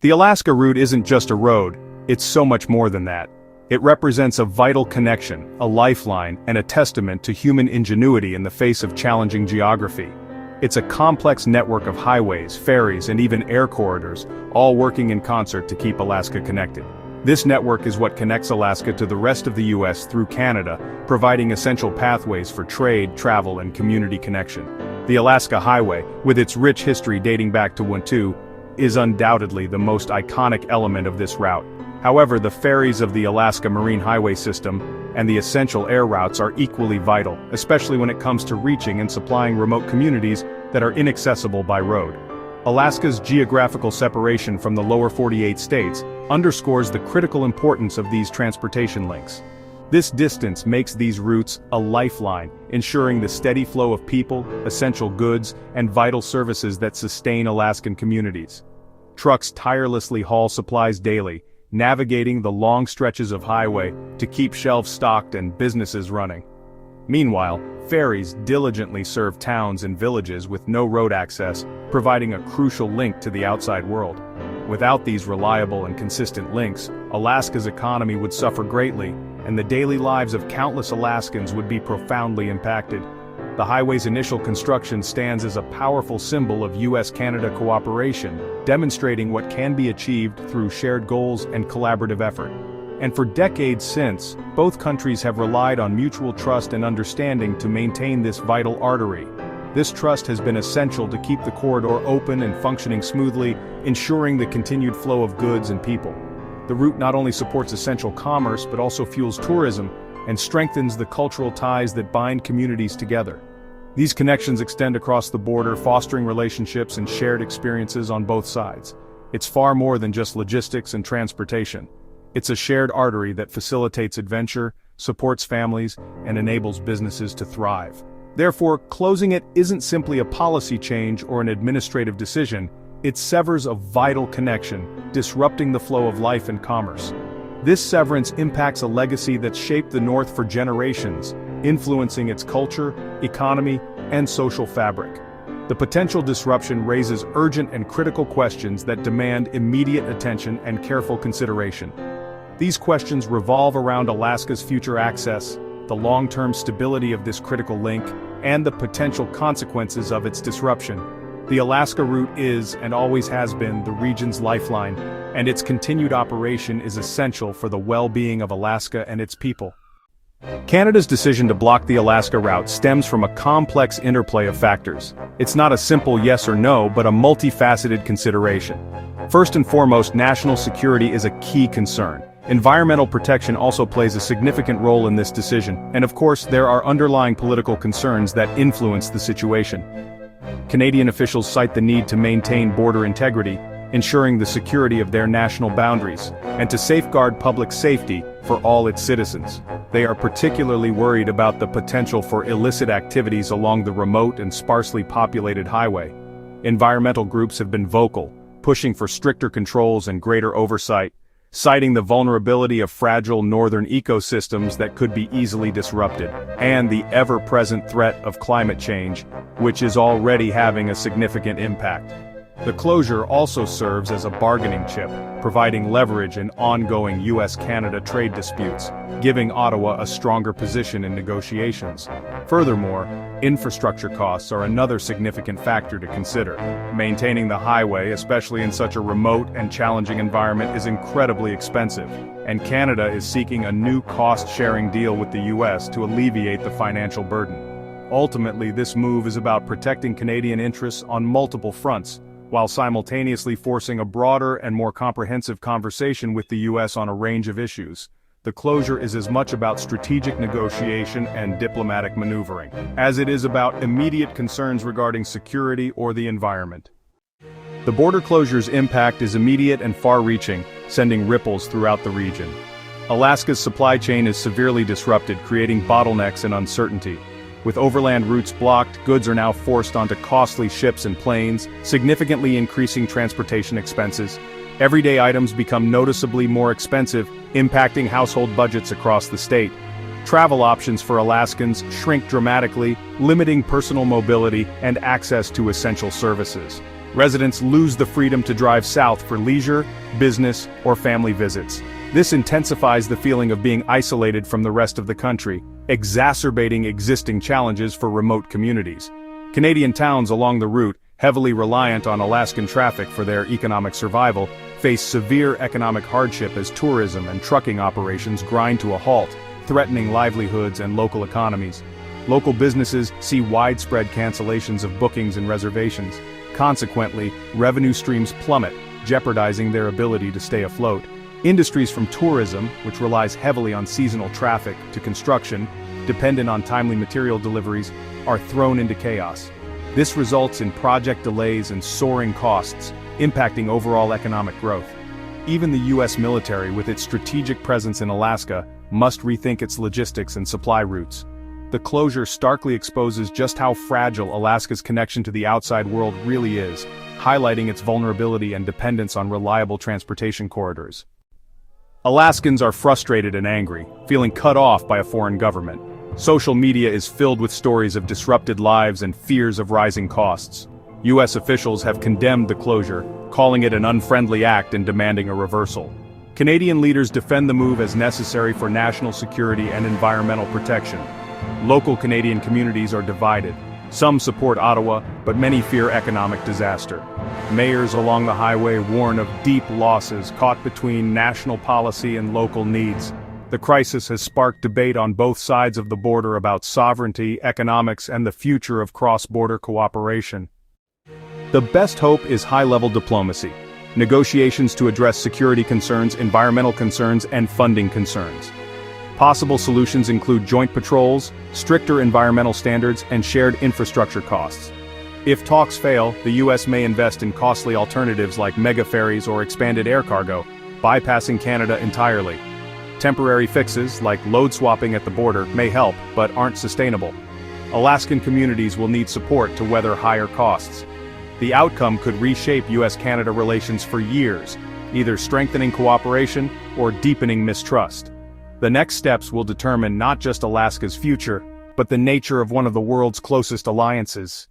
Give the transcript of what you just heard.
The Alaska route isn't just a road, it's so much more than that. It represents a vital connection, a lifeline, and a testament to human ingenuity in the face of challenging geography. It's a complex network of highways, ferries, and even air corridors, all working in concert to keep Alaska connected. This network is what connects Alaska to the rest of the U.S. through Canada, providing essential pathways for trade, travel, and community connection. The Alaska Highway, with its rich history dating back to Wantu, is undoubtedly the most iconic element of this route. However, the ferries of the Alaska Marine Highway System and the essential air routes are equally vital, especially when it comes to reaching and supplying remote communities that are inaccessible by road. Alaska's geographical separation from the lower 48 states underscores the critical importance of these transportation links. This distance makes these routes a lifeline, ensuring the steady flow of people, essential goods, and vital services that sustain Alaskan communities. Trucks tirelessly haul supplies daily, navigating the long stretches of highway to keep shelves stocked and businesses running. Meanwhile, ferries diligently serve towns and villages with no road access, providing a crucial link to the outside world. Without these reliable and consistent links, Alaska's economy would suffer greatly, and the daily lives of countless Alaskans would be profoundly impacted. The highway's initial construction stands as a powerful symbol of U.S.-Canada cooperation, demonstrating what can be achieved through shared goals and collaborative effort. And for decades since, both countries have relied on mutual trust and understanding to maintain this vital artery. This trust has been essential to keep the corridor open and functioning smoothly, ensuring the continued flow of goods and people. The route not only supports essential commerce but also fuels tourism and strengthens the cultural ties that bind communities together. These connections extend across the border, fostering relationships and shared experiences on both sides. It's far more than just logistics and transportation. It's a shared artery that facilitates adventure, supports families, and enables businesses to thrive. Therefore, closing it isn't simply a policy change or an administrative decision, it severs a vital connection, disrupting the flow of life and commerce. This severance impacts a legacy that's shaped the North for generations, influencing its culture, economy, and social fabric. The potential disruption raises urgent and critical questions that demand immediate attention and careful consideration. These questions revolve around Alaska's future access, the long-term stability of this critical link, and the potential consequences of its disruption. The Alaska route is, and always has been, the region's lifeline, and its continued operation is essential for the well-being of Alaska and its people. Canada's decision to block the Alaska route stems from a complex interplay of factors. It's not a simple yes or no, but a multifaceted consideration. First and foremost, national security is a key concern. Environmental protection also plays a significant role in this decision, and of course, there are underlying political concerns that influence the situation. Canadian officials cite the need to maintain border integrity, ensuring the security of their national boundaries, and to safeguard public safety for all its citizens. They are particularly worried about the potential for illicit activities along the remote and sparsely populated highway. Environmental groups have been vocal, pushing for stricter controls and greater oversight, citing the vulnerability of fragile northern ecosystems that could be easily disrupted, and the ever-present threat of climate change, which is already having a significant impact. The closure also serves as a bargaining chip, providing leverage in ongoing U.S.-Canada trade disputes, giving Ottawa a stronger position in negotiations. Furthermore, infrastructure costs are another significant factor to consider. Maintaining the highway, especially in such a remote and challenging environment, is incredibly expensive, and Canada is seeking a new cost-sharing deal with the U.S. to alleviate the financial burden. Ultimately, this move is about protecting Canadian interests on multiple fronts, while simultaneously forcing a broader and more comprehensive conversation with the U.S. on a range of issues. The closure is as much about strategic negotiation and diplomatic maneuvering, as it is about immediate concerns regarding security or the environment. The border closure's impact is immediate and far-reaching, sending ripples throughout the region. Alaska's supply chain is severely disrupted, creating bottlenecks and uncertainty. With overland routes blocked, goods are now forced onto costly ships and planes, significantly increasing transportation expenses. Everyday items become noticeably more expensive, impacting household budgets across the state. Travel options for Alaskans shrink dramatically, limiting personal mobility and access to essential services. Residents lose the freedom to drive south for leisure, business, or family visits. This intensifies the feeling of being isolated from the rest of the country, exacerbating existing challenges for remote communities. Canadian towns along the route, heavily reliant on Alaskan traffic for their economic survival, face severe economic hardship as tourism and trucking operations grind to a halt, threatening livelihoods and local economies. Local businesses see widespread cancellations of bookings and reservations. Consequently, revenue streams plummet, jeopardizing their ability to stay afloat. Industries from tourism, which relies heavily on seasonal traffic, to construction, dependent on timely material deliveries, are thrown into chaos. This results in project delays and soaring costs, impacting overall economic growth. Even the U.S. military, with its strategic presence in Alaska, must rethink its logistics and supply routes. The closure starkly exposes just how fragile Alaska's connection to the outside world really is, highlighting its vulnerability and dependence on reliable transportation corridors. Alaskans are frustrated and angry, feeling cut off by a foreign government. Social media is filled with stories of disrupted lives and fears of rising costs. U.S. officials have condemned the closure, calling it an unfriendly act and demanding a reversal. Canadian leaders defend the move as necessary for national security and environmental protection. Local Canadian communities are divided. Some support Ottawa, but many fear economic disaster. Mayors along the highway warn of deep losses caught between national policy and local needs. The crisis has sparked debate on both sides of the border about sovereignty, economics, and the future of cross-border cooperation. The best hope is high-level diplomacy, negotiations to address security concerns, environmental concerns, and funding concerns. Possible solutions include joint patrols, stricter environmental standards, and shared infrastructure costs. If talks fail, the U.S. may invest in costly alternatives like mega ferries or expanded air cargo, bypassing Canada entirely. Temporary fixes, like load swapping at the border, may help, but aren't sustainable. Alaskan communities will need support to weather higher costs. The outcome could reshape U.S.-Canada relations for years, either strengthening cooperation or deepening mistrust. The next steps will determine not just Alaska's future, but the nature of one of the world's closest alliances.